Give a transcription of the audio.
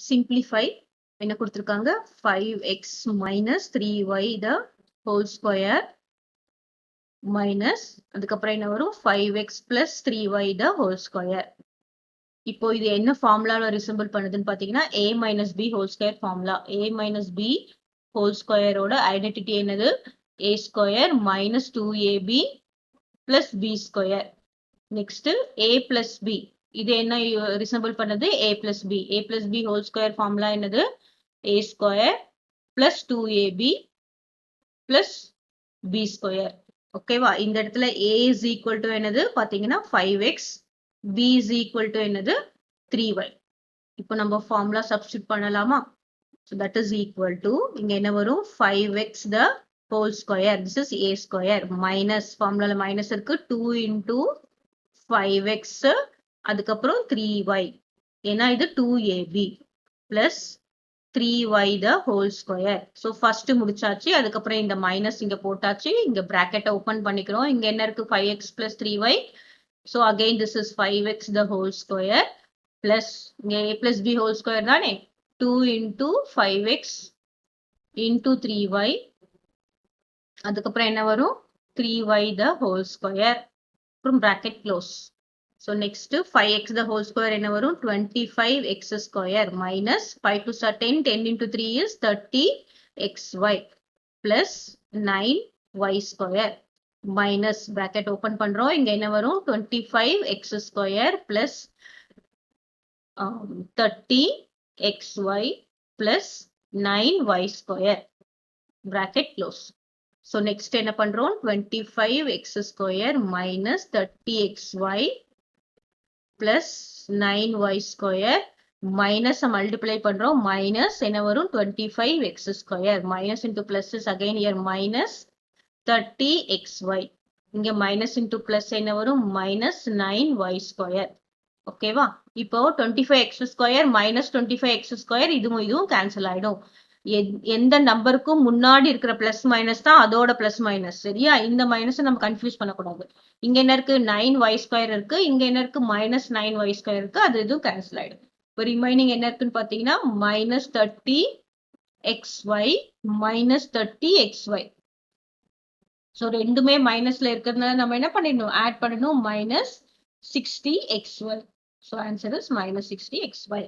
simplify என்ன கொடுத்திருக்காங்க 5x minus 3y the whole square minus அதுக்கப்புறம் என்ன வரும் 5x plus 3y the whole square. இப்போ இது என்ன ஃபார்முலால ரிசம்பிள் பண்ணுதுன்னு பாத்தீங்கன்னா a minus b whole square formula. a minus b whole square ஓட ஐடென்டிட்டி என்னது a square minus 2ab plus b square. Next a plus b இது என்ன ரிசம்பிள் பண்ணது a plus b. a plus b whole square formula என்னது a square plus 2ab plus b square. ஓகேவா? இந்த இடத்துல a is equal to என்னது பாத்தீங்கன்னா 5x, b is equal to என்னது 3y. இப்போ நம்ம ஃபார்முலா சப்ஸ்டிட் பண்ணலாமா? So that is equal to இங்க என்ன வரும் 5x the whole square, this is a square minus ஃபார்முலால மைனஸ் இருக்கு 2 into 5x அதுக்கப்புறம் 3y ஏன்னா இது 2ab plus 3y the whole square. So first முடிச்சாச்சு, அதுக்கப்புறம் இந்த மைனஸ் இங்க போட்டாச்சு, இங்க bracket open பண்ணிக்கிறோம். இங்க என்ன இருக்கு 5x plus 3y. So again this is 5x the whole square plus இங்க a plus b whole square தானே 2 into 5x into 3y அதுக்கப்புறம் என்ன வரும் 3y the whole square from bracket close. So next 5x the whole square என்ன வரும் 25x square minus 5 to 10, 10 into 3 is 30xy plus 9y square minus bracket open பண்றோம். இங்க என்ன வரும் 25x square plus 30xy plus 9y square bracket close. So next என்ன பண்றோம் 25x square minus 30xy plus 9y square minus multiply பண்றோம் minus என்ன வரும் 25x square minus into plus is again here minus 30xy இங்க minus into plus என்ன வரும் minus 9y square. ஓகேவா? இப்போ 25x square minus 25x square இதுவும் cancel ஆயிடும். எந்த நம்பருக்கும் முன்னாடி இருக்கிற பிளஸ் மைனஸ் தான் அதோட பிளஸ் மைனஸ். சரியா? இந்த மைனஸ் நம்ம கன்ஃபியூஸ் பண்ணக்கூடாது. இங்க என்ன இருக்கு 9y ஸ்கொயர் இருக்கு, இங்க என்ன இருக்கு minus 9y ஸ்கொயர் இருக்கு, அது இதுவும் கேன்சல் ஆயிடும். இப்போ ரிமைனிங் என்ன இருக்குன்னு பாத்தீங்கன்னா minus 30xy minus 30xy. So ரெண்டுமே மைனஸ்ல இருக்கிறதுனால நம்ம என்ன பண்ணிடணும் ஆட் பண்ணணும் minus 60xy. So answer is minus 60xy.